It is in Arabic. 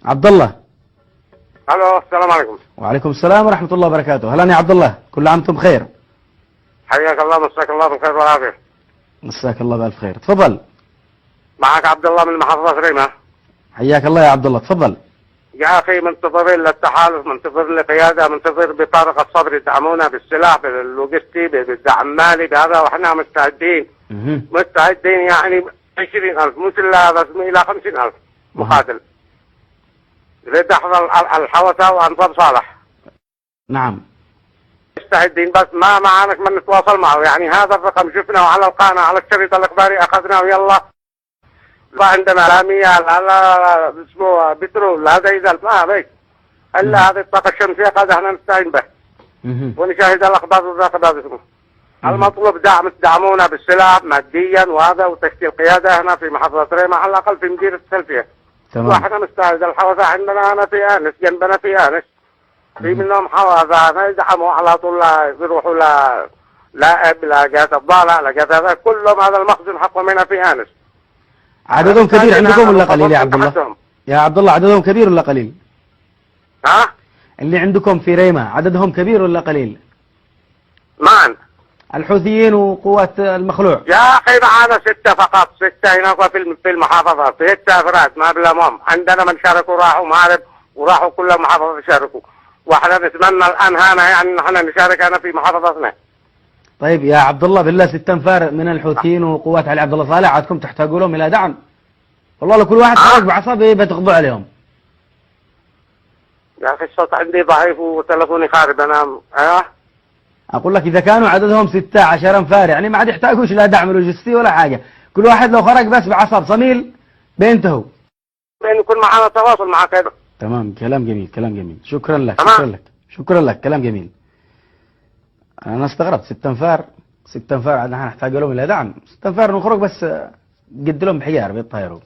عبد الله. الو، السلام عليكم. وعليكم السلام ورحمة الله وبركاته. هلا يا عبد الله، كل عام وانتم بخير. حياك الله، مساك الله بالخير والعافيه. مساك الله بألف خير، تفضل. معك عبد الله من محافظه ريمه. حياك الله يا عبد الله، تفضل. يا اخي منتظرين للتحالف، منتظر لقياده، منتظر بطارق الصبر يدعمونا بالسلاح، باللوجستي، بالدعم المالي، بهذا واحنا مستعدين. مستعدين يعني 20,000 مش إلى 50,000 مقاتل. يريد يحضر الحوثة وأنصار صالح. نعم. مستعدين، بس ما معنا من نتواصل معه. يعني هذا الرقم شفناه على القناة، على الشريط الإخباري أخذناه يلا. ما عندنا لا مياه لا اسمه بترول لا ديزل، ما بيك إلا هذه الطاقة الشمسية قد احنا نستعين به. ونشاهد الأخبار والرقابات اسمه. المطلوب دعمونا بالسلاح ماديا وهذا، وتشكيل قيادة هنا في محافظة ريمة على الأقل في مدينة السلفية. تمام. واحنا مستعد. الحوثة عندنا هنا في آنس، جنبنا في آنس. في منهم حوثة يدعموا على طول، يروحوا لا إب لا جهة الضالع لا جهة هذا، كلهم هذا المخزن حقهم هنا في آنس. عددهم كبير عندكم ولا قليل يا عبد الله؟ يا عبد الله عددهم كبير ولا قليل؟ ها؟ اللي عندكم في ريمة عددهم كبير ولا قليل؟ من؟ الحوثيين وقوات المخلوع. يا أخي معنا 6 فقط، 6 هنا في المحافظة، 6 أفراد ما بلامهم. عندنا من شاركوا راحوا مهارب وراحوا كل المحافظة شاركوا. واحنا نتمنى الآن هنا يعني نحن نشارك هنا في محافظتنا. طيب يا عبد الله بالله 6 أنفار من الحوثيين وقوات علي عبد الله صالح عادكم تحتاجوا لهم إلى دعم. والله لو كل واحد خرج بعصابه بتغضوا عليهم. يا أخي الصوت عندي ضعيف وتلفوني خارب أنا. أقول لك إذا كانوا عددهم 16 أنفار يعني ما عاد يحتاجوش لا دعم لوجستي ولا حاجة. كل واحد لو خرج بس بعصب صميل بينتهوا. بين يكون معنا تواصل مع كذا. تمام، كلام جميل، كلام جميل. شكرا لك، شكرا لك، شكرا لك، كلام جميل. أنا استغربت 6 أنفار، 6 أنفار عاد نحتاج لهم إلى دعم. 6 أنفار نخرج بس قد لهم بحيار بيطيروا.